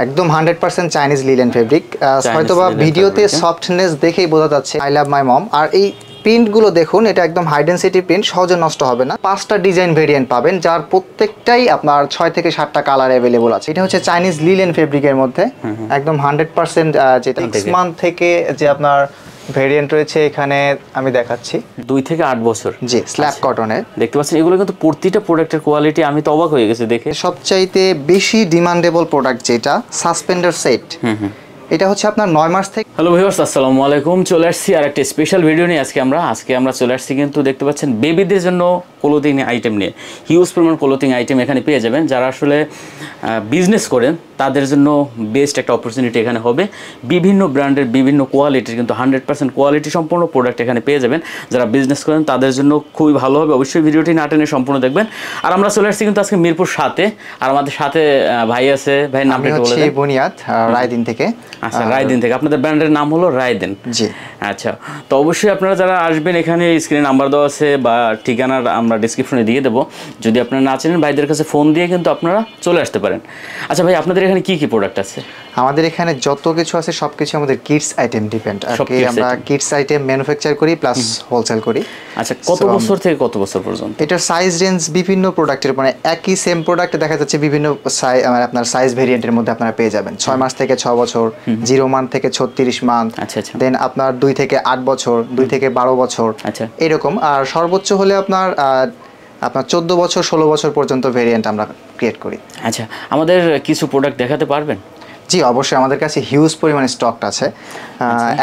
একদম 100% Chinese linen fabric. হয়তোবা ভিডিওতে সফটনেস দেখেই বোঝা যাচ্ছে আই লাভ মাই মম। আর এই প্রিন্টগুলো দেখুন, এটা একদম হাই ডেনসিটি প্রিন্ট, সহজে নষ্ট হবে না। 5টা ডিজাইন ভেরিয়েন্ট পাবেন, যার প্রত্যেকটাই আপনার 6 থেকে 7টা কালার অ্যাভেলেবল আছে। এটা হচ্ছে চাইনিজ লিলেন ফেব্রিকের মধ্যে একদম 100% যেটা 6 মান্থ থেকে যে আপনার ভেরিয়েন্ট রয়েছে এখানে আমি দেখাচ্ছি 2 থেকে 8 বছর। জি, স্ল্যাব কটনের দেখতে পাচ্ছেন। এগুলো কিন্তু প্রতিটা প্রোডাক্টের কোয়ালিটি আমি তো অবাক হয়ে গেছি দেখে। সবচাইতে বেশি ডিমান্ডেবল প্রোডাক্ট যেটা সাসপেন্ডার সেট, এটা হচ্ছে আপনার 9 মাস থেকে। হ্যালো ভিউয়ার্স, আসসালামু আলাইকুম। চলে আসছি আর একটা স্পেশাল ভিডিও নিয়ে। আজকে আমরা চলে আসছি কিন্তু দেখতে পাচ্ছেন বেবিদের জন্য ক্লোথিং আইটেম নিয়ে। হিউজ পরিমাণ ক্লোথিং আইটেম এখানে পেয়ে যাবেন। যারা আসলে বিজনেস করেন তাদের জন্য বেস্ট একটা অপরচুনিটি এখানে হবে। বিভিন্ন ব্র্যান্ডের বিভিন্ন কোয়ালিটির কিন্তু 100% কোয়ালিটি সম্পূর্ণ প্রোডাক্ট এখানে পেয়ে যাবেন। যারা বিজনেস করেন তাদের জন্য খুবই ভালো হবে। অবশ্যই ভিডিওটি না টেনে সম্পূর্ণ দেখবেন। আর আমরা চলে আসছি কিন্তু আজকে মিরপুর 7-এ। আর আমাদের সাথে ভাই আছে। ভাইয়ের নামটা একটু বলে দেন। বুনিয়াদ, রায়দিন থেকে। আচ্ছা, রায়দিন থেকে। আপনাদের ব্র্যান্ডের নাম হলো রায়দিন। জি। আচ্ছা, তো অবশ্যই আপনারা যারা আসবেন, এখানে স্ক্রিনে নাম্বার দেওয়া আছে বা ঠিকানা আমরা ডিসক্রিপশনে দিয়ে দেবো। যদি আপনারা না চেনেন, ভাইদের কাছে ফোন দিয়ে কিন্তু আপনারা চলে আসতে পারেন। আচ্ছা ভাই, আপনাদের এখানে কি কি প্রোডাক্ট আছে? আমাদের এখানে যত কিছু আছে সবকিছু আমাদের কিডস আইটেম ডিপেন্ড। আমরা কিডস আইটেম ম্যানুফ্যাকচার করি প্লাস হোলসেল করি। আচ্ছা, কত বছর থেকে কত বছর পর্যন্ত? এটার সাইজ রেঞ্জ বিভিন্ন প্রোডাক্টের, মানে একই সেম প্রোডাক্ট দেখা যাচ্ছে বিভিন্ন আপনার সাইজ ভেরিয়েন্টের মধ্যে আপনারা পেয়ে যাবেন। 6 মাস থেকে 6 বছর, 0 মান্থ থেকে 36 মান্থ, দেন আপনার 2 থেকে 8 বছর, 2 থেকে 12 বছর, এরকম। আর সর্বোচ্চ হলে আপনার 14 বছর 16 বছর পর্যন্ত ভেরিয়েন্ট আমরা ক্রিয়েট করি। আচ্ছা, আমাদের কিছু প্রোডাক্ট দেখাতে পারবেন? জি অবশ্যই, আমাদের কাছে হিউজ পরিমাণে স্টক আছে।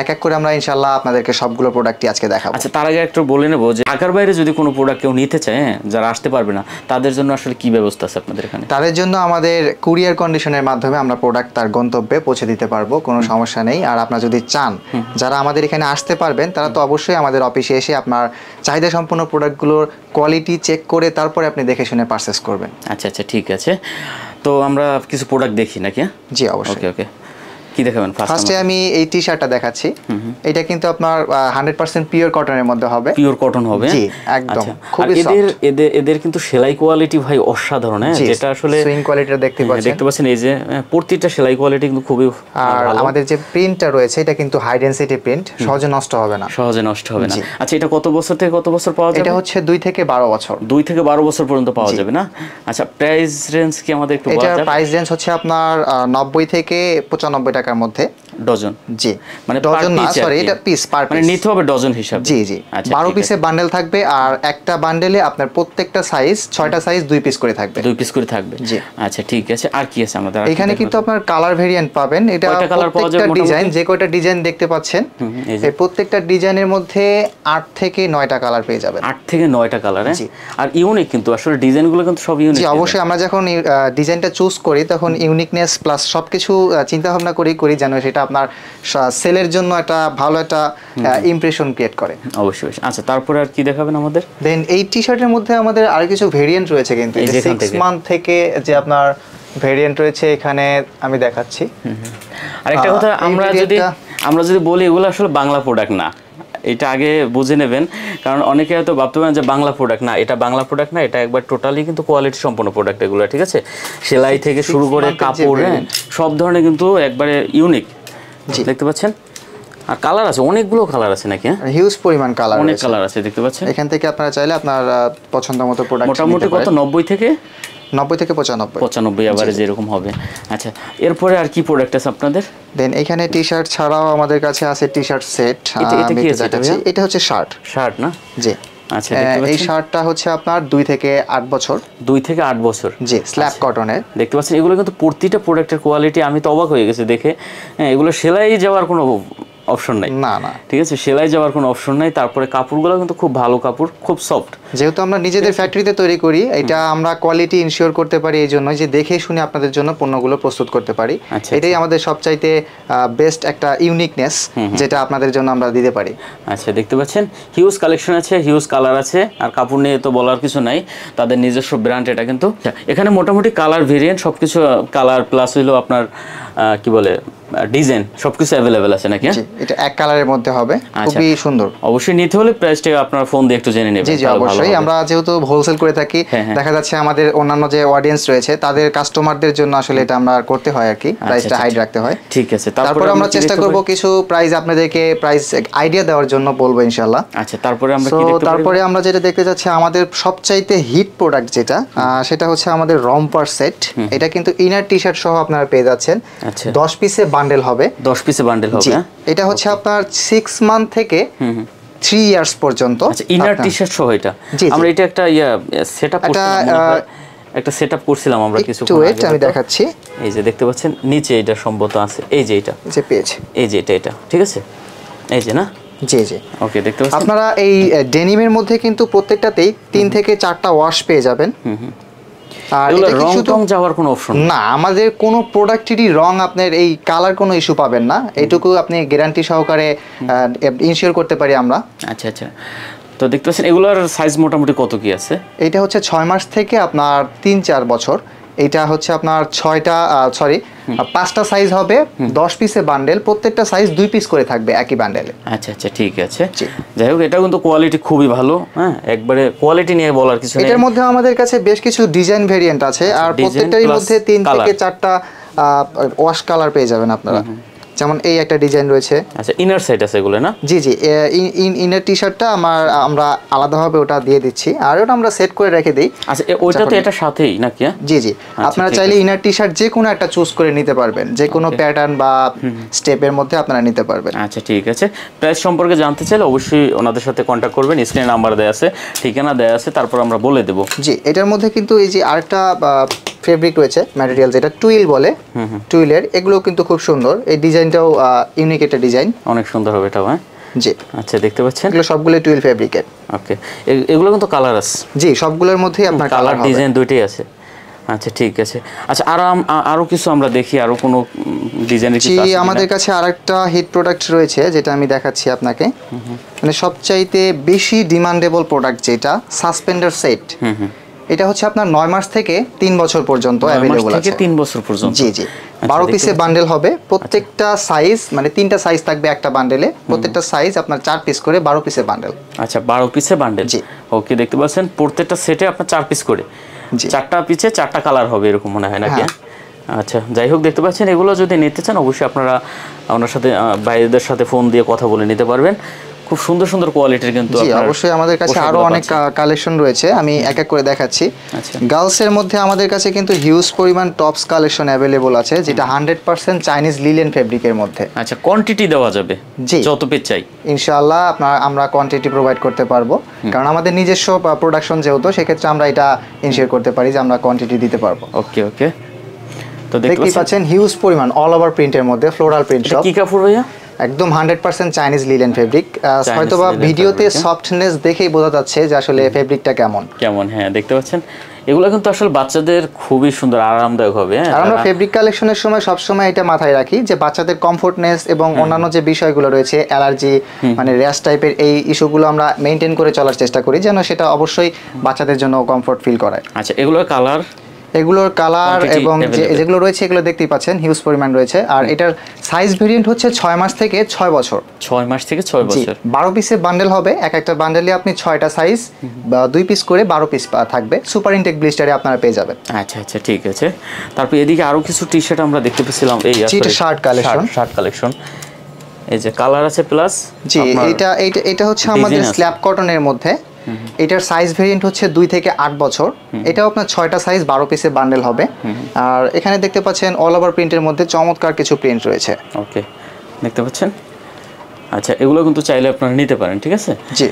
এক এক করে আমরা ইনশাআল্লাহ আপনাদেরকে সবগুলো প্রোডাক্টই আজকে দেখাবো। আচ্ছা, তার আগে একটু বলে নেব যে ঢাকার বাইরে যদি কোনো প্রোডাক্ট কেউ নিতে চায়, যারা আসতে পারবে না, তাদের জন্য আসলে কি ব্যবস্থা আছে আপনাদের এখানে? তাদের জন্য আমাদের কুরিয়ার কন্ডিশনের মাধ্যমে আমরা প্রোডাক্ট তার গন্তব্যে পৌঁছে দিতে পারবো, কোনো সমস্যা নেই। আর আপনারা যদি চান যারা আমাদের এখানে আসতে পারবেন, তারা তো অবশ্যই আমাদের অফিসে এসে আপনার চাহিদা সম্পন্ন প্রোডাক্টগুলোর কোয়ালিটি চেক করে তারপরে আপনি দেখে শুনে পারচেজ করবেন। আচ্ছা আচ্ছা, ঠিক আছে। তো আমরা কিছু প্রোডাক্ট দেখি নাকি? জি অবশ্যই। ওকে ওকে, কি দেখাবেন? ফার্স্টে আমি এই টি শার্টটা দেখাচ্ছি। এটা কিন্তু আপনার 100% পিওর কটনের মধ্যে হবে। পিওর কটন হবে? জি একদম, খুবই সফট। এদের কিন্তু সেলাই কোয়ালিটি ভাই অসাধারণ। যেটা আসলে সুইং কোয়ালিটিটা দেখতে পাচ্ছেন, এই যে প্রত্যেকটা সেলাই কোয়ালিটি কিন্তু খুবই আর আমাদের যে প্রিন্টটা রয়েছে এটা কিন্তু হাই ডেনসিটি প্রিন্ট, সহজে নষ্ট হবে না। আচ্ছা, এটা কত বছর থেকে কত বছর পাওয়া যাবে? এটা হচ্ছে 2 থেকে 12 বছর। 2 থেকে 12 বছর পর্যন্ত পাওয়া যাবে না? আচ্ছা, প্রাইস রেঞ্জ কি আমাদের একটু বলা যাবে? এটা প্রাইস রেঞ্জ হচ্ছে আপনার 90 থেকে 95 টাকার মধ্যে ডজন। জি, মানে ডজন না, সরি, এটা পিস পার পিস, মানে নিতে হবে ডজন হিসাবে। জি জি। 12 পিসের বান্ডেল থাকবে, আর একটা বান্ডেলে আপনার প্রত্যেকটা সাইজ 6টা সাইজ 2 পিস করে থাকবে। 2 পিস করে থাকবে। জি আচ্ছা, ঠিক আছে। আর কি আছে আমাদের এখানে? কিন্তু আপনার কালার ভেরিয়েন্ট পাবেন। এটা প্রত্যেকটা ডিজাইন, যে কয়টা ডিজাইন দেখতে পাচ্ছেন, এই প্রত্যেকটা ডিজাইনের মধ্যে 8 থেকে 9টা কালার পেয়ে যাবেন। 8 থেকে 9টা কালার। আর ইউনিক কিন্তু আসলে ডিজাইনগুলো কিন্তু সব ইউনিক। জি অবশ্যই, আমরা যখন ডিজাইনটা চুজ করি তখন ইউনিকনেস প্লাস সবকিছু চিন্তা ভাবনা করি যেন সেটা আপনার সেলের জন্য একটা ভালো একটা ইমপ্রেশন ক্রিয়েট করে। অবশ্যই। আচ্ছা, তারপরে আর কি দেখাবেন আমাদের? দেন এই টি শার্টের মধ্যে আমাদের আরো কিছু ভেরিয়েন্ট রয়েছে, কিন্তু 6 মান্থ থেকে যে আপনার ভেরিয়েন্ট রয়েছে এখানে আমি দেখাচ্ছি। আরেকটা কথা, আমরা যদি বলি এগুলো আসলে বাংলা প্রোডাক্ট না, এটা আগে বুঝে নেবেন। কারণ অনেকে হয়তো ভাবতে পারেন যে বাংলা প্রোডাক্ট না, এটা বাংলা প্রোডাক্ট না, এটা একবার টোটালি কিন্তু কোয়ালিটি সম্পন্ন প্রোডাক্ট এগুলো, ঠিক আছে? সেলাই থেকে শুরু করে কাপড়, সব ধরনের কিন্তু একবারে ইউনিক। দেখতে পাচ্ছেন। আর কালার আছে, অনেকগুলো কালার আছে নাকি? হিউজ পরিমাণ কালার, অনেক কালার আছে, দেখতে পাচ্ছেন। এখান থেকে আপনারা চাইলে আপনার পছন্দ মতো প্রোডাক্ট মোটামুটি কত? 90 থেকে 95 এভারেজ এরকম হবে। আচ্ছা, এরপরে আর কি প্রোডাক্ট আছে আপনাদের? দেন এখানে টি শার্ট ছাড়াও আমাদের কাছে আছে টি শার্ট সেট। এটা হচ্ছে শার্ট না? জি। আচ্ছা, এই শার্টটা হচ্ছে আপনার 2 থেকে 8 বছর। 2 থেকে 8 বছর। জি, স্ল্যাব কটনের। দেখতে পাচ্ছেন এগুলো কিন্তু প্রতিটা প্রোডাক্টের কোয়ালিটি আমি তো অবাক হয়ে গেছি দেখে। এগুলো সেলাই যাওয়ার কোনো অপশন নাই। না না, ঠিক আছে, সেলাই যাওয়ার কোনো অপশন নাই। তারপরে কাপড়গুলো কিন্তু খুব ভালো কাপড়, খুব সফট। যেহেতু আমরা নিজেদের ফ্যাক্টরিতে তৈরি করি, এটা আমরা কোয়ালিটি ইনশিওর করতে পারি এই জন্য যে দেখে শুনে আপনাদের জন্য পণ্যগুলো প্রস্তুত করতে পারি। এটাই আমাদের সবচাইতে বেস্ট একটা ইউনিকনেস, যেটা আপনাদের জন্য আমরা দিতে পারি। আচ্ছা, দেখতে পাচ্ছেন হিউজ কালেকশন আছে, হিউজ কালার আছে। আর কাপড় নিয়ে তো বলার কিছু নাই, তাদের নিজস্ব ব্র্যান্ড এটা। কিন্তু এখানে মোটামুটি কালার ভেরিয়েন্ট সবকিছু কালার প্লাস হইলো আপনার কি বলে ডিজাইন সবকিছু অ্যাভেলেবেল আছে নাকি? জি, এটা এক কালারের মধ্যে হবে, খুবই সুন্দর। অবশ্যই নিতে হলে প্রাইসটা আপনার ফোন দিয়ে একটু জেনে নেবেন। জি জি, অবশ্যই। আমরা যেহেতু হোলসেল করে থাকি, দেখা যাচ্ছে আমাদের অন্যান্য যে অডিয়েন্স রয়েছে তাদের কাস্টমারদের জন্য আসলে এটা আমরা করতে হয় আর কি, প্রাইসটা হাইড রাখতে হয়। ঠিক আছে, তারপরে আমরা চেষ্টা করব কিছু প্রাইস আপনাদেরকে প্রাইস আইডিয়া দেওয়ার জন্য বলবো ইনশাআল্লাহ। আচ্ছা, তারপরে আমরা কি দেখতে পারি? তারপরে আমরা যেটা দেখতে যাচ্ছি আমাদের সবচাইতে হিট প্রোডাক্ট যেটা, সেটা হচ্ছে আমাদের রম্পার সেট। এটা কিন্তু ইনার টি শার্ট সহ আপনারা পেয়ে যাচ্ছেন। 10 পিসে বান্ডেল হবে। 10 পিসে বান্ডেল হবে। এটা হচ্ছে আপনার 6 মান্থ থেকে 3 ইয়ার্স পর্যন্ত। আচ্ছা, ইনার টি শার্ট সহ এটা আমরা এটা একটা সেটআপ একটা সেটআপ করছিলাম আমরা কিছু আগে। আমি দেখাচ্ছি, এই যে দেখতে পাচ্ছেন নিচে এটা সম্ভবত আছে, এই যে এটা যে পেয়েছে, এই যে এটা ঠিক আছে, এই যে না? জি জি, ওকে। দেখতে পাচ্ছেন আপনারা এই ডেনিমের মধ্যে কিন্তু প্রত্যেকটাতেই 3 থেকে 4টা ওয়াশ পেয়ে যাবেন। আর এটা রং টং যাওয়ার কোনো অপশন না, আমাদের কোনো প্রোডাক্টেরই রং আপনার এই কালার কোনো ইস্যু পাবেন না, এইটুকু আপনি গ্যারান্টি সহকারে ইনশিওর করতে পারি আমরা। আচ্ছা আচ্ছা, তো দেখতে পাচ্ছেন এগুলোর সাইজ মোটামুটি কত কি আছে? এটা হচ্ছে 6 মাস থেকে আপনার 3-4 বছর। এটা হচ্ছে আপনার 5টা সাইজ হবে, 10 পিসে বান্ডেল, প্রত্যেকটা সাইজ 2 পিস করে থাকবে একই বান্ডেলে। আচ্ছা আচ্ছা, ঠিক আছে। যাই হোক, এটা কিন্তু কোয়ালিটি খুবই ভালো, হ্যাঁ, একবারে কোয়ালিটি নিয়ে বলার কিছু নেই। এটার মধ্যে আমাদের কাছে বেশ কিছু ডিজাইন ভেরিয়েন্ট আছে, আর প্রত্যেকটারই মধ্যে 3 থেকে 4টা ওয়াশ কালার পেয়ে যাবেন আপনারা। যেমন এই একটা ডিজাইন রয়েছে। আচ্ছা, ইনার সাইড আছে এগুলো না? জি জি, ইনার টি শার্টটা আমরা আলাদাভাবে ওটা দিয়ে দিচ্ছি, আর ওটা আমরা সেট করে রেখে দিই। আচ্ছা, ওইটা তো এটা সাথেই নাকি? জি জি, আপনারা চাইলে ইনার টি শার্ট যে কোনো একটা চুজ করে নিতে পারবেন, যে কোনো প্যাটার্ন বা স্টেপের মধ্যে আপনারা নিতে পারবেন। আচ্ছা, ঠিক আছে। প্রাইস সম্পর্কে জানতে চাইলে অবশ্যই ওনাদের সাথে কন্ট্যাক্ট করবেন, স্ক্রিনে নাম্বার দেওয়া আছে, ঠিকানা দেওয়া আছে, তারপর আমরা বলে দেব। জি, এটার মধ্যে কিন্তু এই যে আরেকটা ফেব্রিক রয়েছে, ম্যাটেরিয়াল যেটা টুইল বলে, টুইলের, এগুলো কিন্তু খুব সুন্দর। এই ডিজাইনটাও ইউনিক একটা ডিজাইন, অনেক সুন্দর হবে এটাও। হ্যাঁ জি, আচ্ছা, দেখতে পাচ্ছেন এগুলো সবগুলো টুইল ফেব্রিকের। ওকে, এগুলো কিন্তু কালার আছে? জি, সবগুলোর মধ্যেই আপনার কালার ডিজাইন দুইটাই আছে। আচ্ছা, ঠিক আছে। আচ্ছা, আরো কিছু আমরা দেখি, আরো কোনো ডিজাইনের কিছু আছে? আমাদের কাছে আরেকটা হিট প্রোডাক্ট রয়েছে যেটা আমি দেখাচ্ছি আপনাকে, মানে সবচাইতে বেশি ডিমান্ডেবল প্রোডাক্ট যেটা, সাসপেন্ডার সেট। এটা হচ্ছে আপনার 9 মাস থেকে 3 বছর পর্যন্ত अवेलेबल আছে। 3 বছর পর্যন্ত? জি জি, 12 পিসে বান্ডেল হবে, প্রত্যেকটা সাইজ মানে 3টা সাইজ থাকবে একটা বান্ডেলে, প্রত্যেকটা সাইজ আপনার 4 পিস করে 12 পিসে বান্ডেল। আচ্ছা, 12 পিসে বান্ডেল। জি, ওকে। দেখতে পাচ্ছেন প্রত্যেকটা সেটে আপনার 4 পিস করে, 4টা পিসে 4টা কালার হবে এরকম মনে হয় নাকি? আচ্ছা, যাই হোক, দেখতে পাচ্ছেন এগুলো যদি নিতে চান অবশ্যই আপনারা ওনার সাথে বাইরেদের সাথে ফোন দিয়ে কথা বলে নিতে পারবেন। খুব সুন্দর সুন্দর কোয়ালিটির কিন্তু অবশ্যই আমাদের কাছে আরো অনেক কালেকশন রয়েছে, আমি এক এক করে দেখাচ্ছি। গার্লসের মধ্যে আমাদের কাছে কিন্তু হিউজ পরিমাণ টপস কালেকশন अवेलेबल আছে, যেটা 100% চাইনিজ লিলেন ফেব্রিকের মধ্যে। আচ্ছা, কোয়ান্টিটি দেওয়া যাবে? জি, যত পিস চাই ইনশাআল্লাহ আমরা কোয়ান্টিটি প্রোভাইড করতে পারবো, কারণ আমাদের নিজস্ব প্রোডাকশন যেহেতু, সেক্ষেত্রে আমরা এটা ইনশিওর করতে পারি যে আমরা কোয়ান্টিটি দিতে পারবো। ওকে ওকে, তো দেখতে পাচ্ছেন হিউজ পরিমাণ অল ওভার প্রিন্টের মধ্যে, ফ্লোরাল প্রিন্ট সব। কি কাপড় ভাইয়া? একদম 100% চাইনিজ লিলেন ফেব্রিক। হয়তোবা ভিডিওতে সফটনেস দেখেই বোঝা যাচ্ছে যে আসলে ফেব্রিকটা কেমন। হ্যাঁ, দেখতে পাচ্ছেন এগুলো কিন্তু আসলে বাচ্চাদের খুবই সুন্দর, আরামদায়ক হবে। আর আমরা ফেব্রিক কালেকশনের সময় সব সময় এটা মাথায় রাখি যে বাচ্চাদের কমফোর্টনেস এবং অন্যান্য যে বিষয়গুলো রয়েছে, অ্যালার্জি মানে র্যাশ টাইপের এই ইস্যুগুলো আমরা মেইনটেইন করে চলার চেষ্টা করি, যেন সেটা অবশ্যই বাচ্চাদের জন্য কমফোর্ট ফিল করায়। আচ্ছা, এগুলোর কালার, এগুলোর কালার এবং যেগুলো রয়েছে এগুলো দেখতেই পাচ্ছেন হিউজ পরিমাণ রয়েছে। আর এটার সাইজ ভেরিয়েন্ট হচ্ছে 6 মাস থেকে 6 বছর। 6 মাস থেকে 6 বছর। 12 পিসের বান্ডেল হবে, এক একটা বান্ডেলে আপনি 6টা সাইজ বা 2 পিস করে 12 পিস থাকবে, সুপার ইনটেক ব্লিস্টারে আপনারা পেয়ে যাবেন। আচ্ছা আচ্ছা, ঠিক আছে। তারপর এদিকে আরো কিছু টি শার্ট আমরা দেখতে পেয়েছিলাম, এই শার্ট কালেকশন, এই যে কালার আছে প্লাস। জি, এটা হচ্ছে আমাদের স্ল্যাব কটনের মধ্যে। এটার সাইজ ভেরিয়েন্ট হচ্ছে 2 থেকে 8 বছর। এটাও আপনার 6টা সাইজ 12 পিসের বান্ডেল হবে। আর এখানে দেখতে পাচ্ছেন অল ওভার প্রিন্টের মধ্যে চমৎকার কিছু প্রিন্ট রয়েছে। ওকে, দেখতে পাচ্ছেন। আচ্ছা, এগুলো কিন্তু চাইলে আপনারা নিতে পারেন, ঠিক আছে? জি,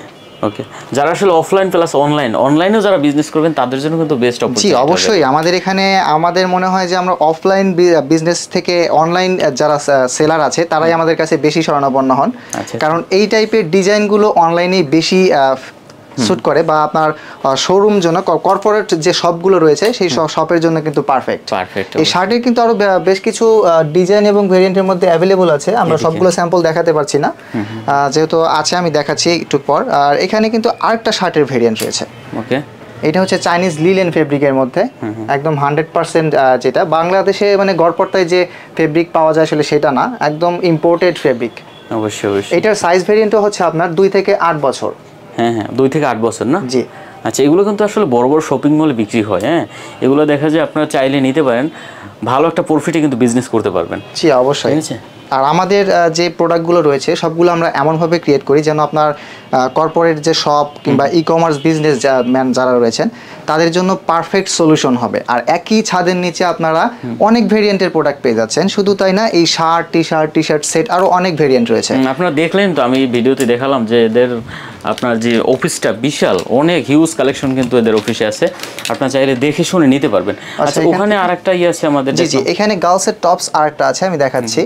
ওকে। যারা আসলে অফলাইন প্লাস অনলাইনেও যারা বিজনেস করবেন তাদের জন্য কিন্তু বেস্ট অপরচুনিটি। জি, অবশ্যই। আমাদের এখানে আমাদের মনে হয় যে আমরা অফলাইন বিজনেস থেকে অনলাইন যারা সেলার আছে তারাই আমাদের কাছে বেশি শরণাপন্ন হন, কারণ এই টাইপের ডিজাইনগুলো অনলাইনেই বেশি স্যুট করে, বা আপনার শোরুম জন্য কর্পোরেট যে শপগুলো রয়েছে সেই শপের জন্য কিন্তু পারফেক্ট। এই শার্টের কিন্তু আরো বেশ কিছু ডিজাইন এবং ভেরিয়েন্টের মধ্যে অ্যাভেলেবল আছে, আমরা সবগুলো স্যাম্পল দেখাতে পারছি না, যেহেতু আছে আমি দেখাচ্ছি একটু পর। আর এখানে কিন্তু আরেকটা শার্টের ভেরিয়েন্ট রয়েছে। ওকে, এটা হচ্ছে চাইনিজ লিলেন ফেব্রিকের মধ্যে একদম 100% যেটা বাংলাদেশে মানে গড়পড়তায় যে ফেব্রিক পাওয়া যায় আসলে সেটা না, একদম ইম্পোর্টেড ফেব্রিক। অবশ্যই অবশ্যই। এটার সাইজ ভেরিয়েন্টও হচ্ছে আপনার 2 থেকে 8 বছর। হ্যাঁ হ্যাঁ, 2 থেকে 8 বছর না? জি। আচ্ছা, এগুলো কিন্তু আসলে বড় বড় শপিং মলে বিক্রি হয়। হ্যাঁ, এগুলো দেখা যায় আপনারা চাইলে নিতে পারেন, ভালো একটা প্রফিটে কিন্তু বিজনেস করতে পারবেন। জি অবশ্যই। ঠিক আছে। আর আমাদের যে প্রোডাক্টগুলো রয়েছে সবগুলো আমরা এমনভাবে ক্রিয়েট করি যেন আপনার কর্পোরেট যে শপ কিংবা ই কমার্স বিজনেস ম্যান যারা রয়েছেন তাদের জন্য পারফেক্ট সলিউশন হবে। আর একই ছাদের নিচে আপনারা অনেক ভেরিয়েন্টের প্রোডাক্ট পেয়ে যাচ্ছেন। শুধু তাই না, এই শার্ট টি শার্ট সেট আরও অনেক ভেরিয়েন্ট রয়েছে। আপনারা দেখলেন তো, আমি ভিডিওতে দেখালাম যে এদের আপনার যে অফিসটা বিশাল, অনেক হিউজ কালেকশন কিন্তু এদের অফিসে আছে, আপনারা চাইলে দেখে শুনে নিতে পারবেন। আচ্ছা, ওখানে আরেকটা ইয়ে আছে আমাদের। জি জি, এখানে গার্লসের টপস আরেকটা আছে, আমি দেখাচ্ছি।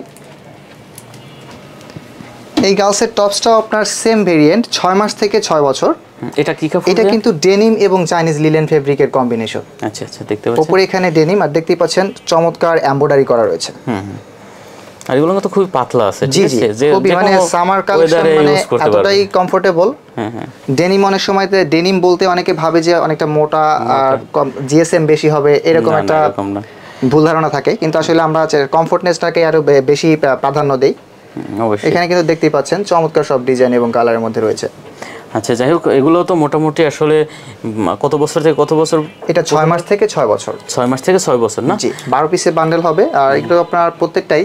এই গার্লসের টপসটাও আপনার সেম ভেরিয়েন্ট, 6 মাস থেকে 6 বছর। এটা কি কাপড়? এটা কিন্তু ডেনিম এবং চাইনিজ লিলেন ফেব্রিকের কম্বিনেশন। আচ্ছা আচ্ছা, দেখতে পাচ্ছেন উপরে এখানে ডেনিম, আর দেখতেই পাচ্ছেন চমৎকার এমব্রয়ডারি করা রয়েছে। আর এগুলো তো খুবই পাতলা আছে। জি জি, খুবই মানে সামার কালেকশন, মানে এতটাই কমফোর্টেবল। ডেনিম অনেক সময় ডেনিম বলতে অনেকে ভাবে যে অনেকটা মোটা আর জিএসএম বেশি হবে, এরকম একটা ভুল ধারণা থাকে, কিন্তু আসলে আমরা কমফোর্টনেসটাকে আরো বেশি প্রাধান্য দেই। এখানে কিন্তু দেখতেই পাচ্ছেন চমৎকার সব ডিজাইন এবং কালারের মধ্যে রয়েছে। আচ্ছা, যাই হোক, এগুলো তো মোটামুটি আসলে কত বছর থেকে কত বছর? এটা 6 মাস থেকে 6 বছর। 6 মাস থেকে 6 বছর না? জি, 12 পিসের বান্ডেল হবে। আর এগুলো আপনার প্রত্যেকটাই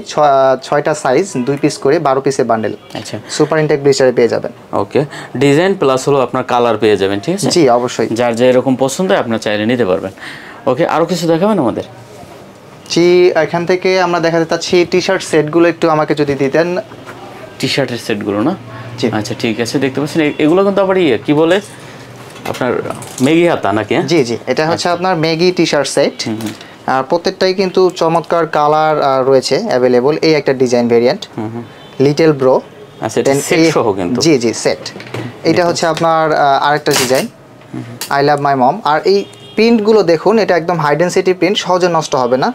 6টা সাইজ, 2 পিস করে 12 পিসের বান্ডেল। আচ্ছা, সুপার ইনটেক ব্লিচারে পেয়ে যাবেন। ওকে, ডিজাইন প্লাস হলো আপনার কালার পেয়ে যাবেন। ঠিক আছে। জি অবশ্যই, যার যে এরকম পছন্দ হয় আপনার চাইলে নিতে পারবেন। ওকে, আরো কিছু দেখাবেন আমাদের? জি, এখান থেকে আমরা দেখাতে চাচ্ছি টি শার্ট সেটগুলো একটু আমাকে যদি দিতেন। টি শার্টের সেটগুলো না? আচ্ছা ঠিক আছে, দেখতে পাচ্ছেন এগুলো কিন্তু আবার কি বলে আপনার মেগি হাতা নাকি? জি জি, এটা হচ্ছে আপনার মেগি টি শার্ট সেট। আর প্রত্যেকটাই কিন্তু চমৎকার কালার রয়েছে অ্যাভেলেবল। এই একটা ডিজাইন ভেরিয়েন্ট লিটল ব্রো। আচ্ছা, এটা সেট সহ কিন্তু? জি জি, সেট। এটা হচ্ছে আপনার আরেকটা ডিজাইন আই লাভ মাই মম। আর এই প্রিন্টগুলো দেখুন, এটা একদম হাই ডেনসিটি প্রিন্ট, সহজে নষ্ট হবে না।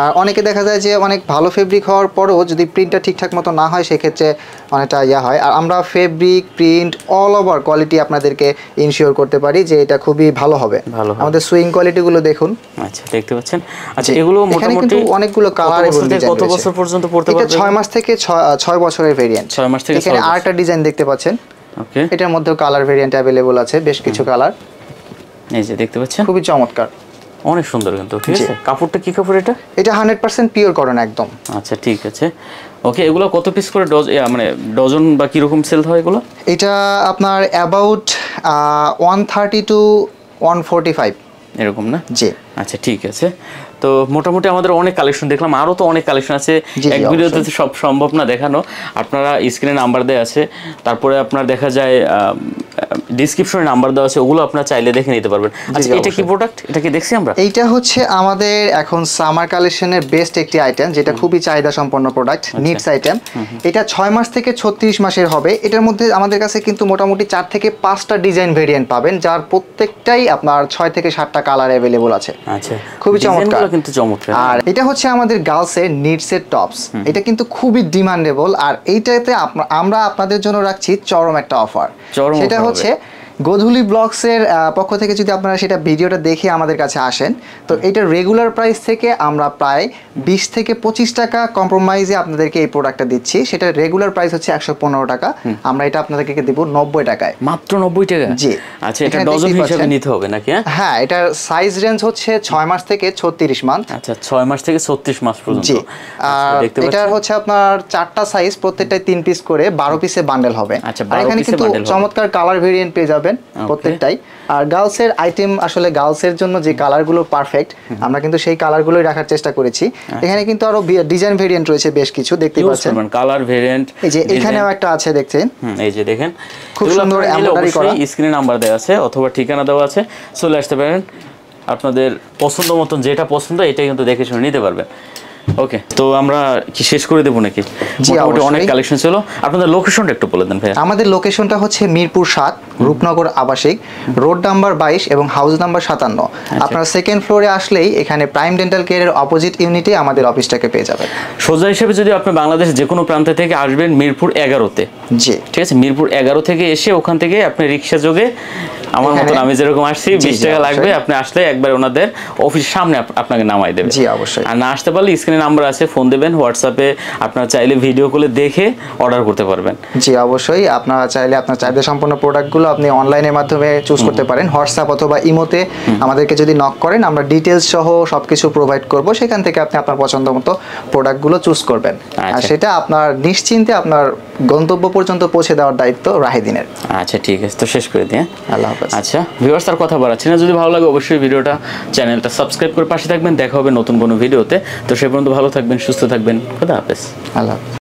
আর অনেকে দেখা যায় যে অনেক ভালো ফেব্রিক হওয়ার পরেও যদি প্রিন্টটা ঠিকঠাক মতো না হয় সেক্ষেত্রে অনেকটা হয়। আর আমরা fabric print all over quality আপনাদেরকে ইনশিওর করতে পারি যে এটা খুবই ভালো হবে। আমাদের সুইং কোয়ালিটিগুলো দেখুন। আচ্ছা, দেখতে পাচ্ছেন। আচ্ছা, এগুলো মোটামুটি অনেকগুলো কালার এবং ডিজাইন। কত বছর পর্যন্ত পড়তে পারবে? এটা 6 মাস থেকে 6 বছরের ভেরিয়েন্ট। 6 মাস থেকে। এখানে আরেকটা ডিজাইন দেখতে পাচ্ছেন। ওকে, এটার মধ্যেও কালার ভেরিয়েন্ট अवेलेबल আছে, বেশ কিছু কালার। এই যে দেখতে পাচ্ছেন, খুবই চমৎকার, অনেক সুন্দর কিন্তু। ঠিক আছে, কাপড়টা কি কাপড় এটা? এটা 100% পিওর কটন একদম। আচ্ছা ঠিক আছে। ওকে, এগুলো কত পিস করে মানে ডজন বা কি রকম সেল হয় এগুলো? এটা আপনার অ্যাবাউট 130 টু 145 এরকম না? জি। আচ্ছা ঠিক আছে। তো মোটামুটি আমাদের অনেক কালেকশন দেখলাম, আরও তো অনেক কালেকশন আছে, এক ভিডিওতে সব সম্ভব না দেখানো। আপনারা স্ক্রিনে নাম্বার দেওয়া আছে, তারপরে আপনার দেখা যায় ডিসক্রিপশনে নাম্বার দেওয়া আছে, ওগুলো আপনারা চাইলে দেখে নিতে পারবেন। আচ্ছা, এটা কি প্রোডাক্ট? এটা কি দেখছি আমরা? এইটা হচ্ছে আমাদের এখন সামার কালেকশনের বেস্ট একটি আইটেম, যেটা খুবই চাহিদা সম্পন্ন প্রোডাক্ট, নিডস আইটেম। এটা 6 মাস থেকে 36 মাসের হবে। এটার মধ্যে আমাদের কাছে কিন্তু মোটামুটি 4 থেকে 5টা ডিজাইন ভেরিয়েন্ট পাবেন, যার প্রত্যেকটাই আপনার 6 থেকে 7টা কালার অ্যাভেলেবল আছে। আচ্ছা, খুবই চমৎকার কিন্তু চমৎকার। আর এটা হচ্ছে আমাদের গার্লসের নিডসের টপস। এটা কিন্তু খুবই ডিমান্ডেবল। আর এইটাতে আমরা আপনাদের জন্য রাখছি চরম একটা অফার। সেটা হচ্ছে গোধূলি ব্লগসের পক্ষ থেকে যদি আপনারা সেটা ভিডিওটা দেখে আমাদের কাছে আসেন, তো এটা রেগুলার প্রাইস থেকে আমরা প্রায় 20 থেকে 25 টাকা কম্প্রোমাইজে আপনাদেরকে এই প্রোডাক্টটা দিচ্ছি। সেটা রেগুলার প্রাইস হচ্ছে 115 টাকা, আমরা এটা আপনাদেরকে দেব 90 টাকায়। মাত্র 90 টাকা? জি। আচ্ছা, এটা ডজন হিসেবে নিতে হবে নাকি? হ্যাঁ, এটার সাইজ রেঞ্জ হচ্ছে 6 মাস থেকে 36 মান্থ। আচ্ছা, 6 মাস থেকে 36 মাস পর্যন্ত। জি। আর এটা হচ্ছে আপনার 4টা সাইজ, প্রত্যেকটাই 3 পিস করে 12 পিসে বান্ডেল হবে। আচ্ছা, আর এখানে কিন্তু চমৎকার কালার ভেরিয়েন্ট পেয়ে যাবেন প্রত্যেকটাই। আর গার্লসের আইটেম, আসলে গার্লসের জন্য যে কালারগুলো পারফেক্ট, আমরা কিন্তু সেই কালারগুলোই রাখার চেষ্টা করেছি। এখানে কিন্তু আরো ডিজাইন ভেরিয়েন্ট রয়েছে বেশ কিছু, দেখতে পাচ্ছেন কালার ভেরিয়েন্ট। এই যে এখানেও একটা আছে, দেখছেন? এই যে দেখেন, খুব সুন্দর এমব্রয়ডারি করা। স্ক্রিনে নাম্বার দেওয়া আছে অথবা ঠিকানা দেওয়া আছে, চলে আসতে পারেন। আপনাদের পছন্দ মতন যেটা পছন্দ এটাই কিন্তু দেখে শুনে নিতে পারবেন। ওকে, তো আমরা কি শেষ করে দেবো নাকি? মোটামুটি অনেক কালেকশন ছিল। আপনাদের লোকেশনটা একটু বলে দেন ভাই। আমাদের লোকেশনটা হচ্ছে মিরপুর 7, রূপনগর আবাসিক, রোড নাম্বার 22 এবং হাউস নাম্বার 57। আপনারা সেকেন্ড ফ্লোরে আসলেই এখানে প্রাইম ডেন্টাল কেয়ারের অপোজিট ইউনিটে আমাদের অফিসটাকে পেয়ে যাবেন। সোজা হিসেবে যদি আপনি বাংলাদেশ যে কোনো প্রান্ত থেকে আসবেন মিরপুর 11-তে। জি, ঠিক আছে, মিরপুর 11 থেকে এসে ওখান থেকে আপনি রিক্সা যোগে আমার মতন এখানে- আমি যেরকম আসছি, জি, 20 জি, টাকা লাগবে, অবশ্যই। আপনি আসলে একবার ওনাদের অফিসের সামনে আপনাকে নামাই দেবে। জি, অবশ্যই। আর না আসতে পারলে স্ক্রিনে নাম্বার আছে, ফোন দেবেন, হোয়াটসঅ্যাপে আপনারা চাইলে ভিডিও কলে দেখে অর্ডার করতে পারবেন। জি, অবশ্যই। আপনারা চাইলে আপনার চাহিদা সম্পন্ন প্রোডাক্টগুলো আপনি অনলাইনের মাধ্যমে চুজ করতে পারেন। হোয়াটসঅ্যাপ অথবা ইমোতে আমাদেরকে যদি নক করেন, আমরা ডিটেলস সহ সবকিছু প্রোভাইড করব, সেখান থেকে আপনি আপনার পছন্দ মতো প্রোডাক্টগুলো চুজ করবেন। আর আচ্ছা। সেটা আপনার নিশ্চিন্তে আপনার গন্তব্য পর্যন্ত পৌঁছে দেওয়ার দায়িত্ব রাহিদিনের। আচ্ছা ঠিক আছে, তো শেষ করে দিই। আল্লাহ হাফেজ। আচ্ছা ভিউয়ার্স, আর কথা বাড়াচ্ছি না, যদি ভালো লাগে অবশ্যই ভিডিওটা, চ্যানেলটা সাবস্ক্রাইব করে পাশে থাকবেন। দেখা হবে নতুন কোনো ভিডিওতে। তো সে পর্যন্ত ভালো থাকবেন, সুস্থ থাকবেন। খোদা হাফেজ। আল্লাহ হাফেজ।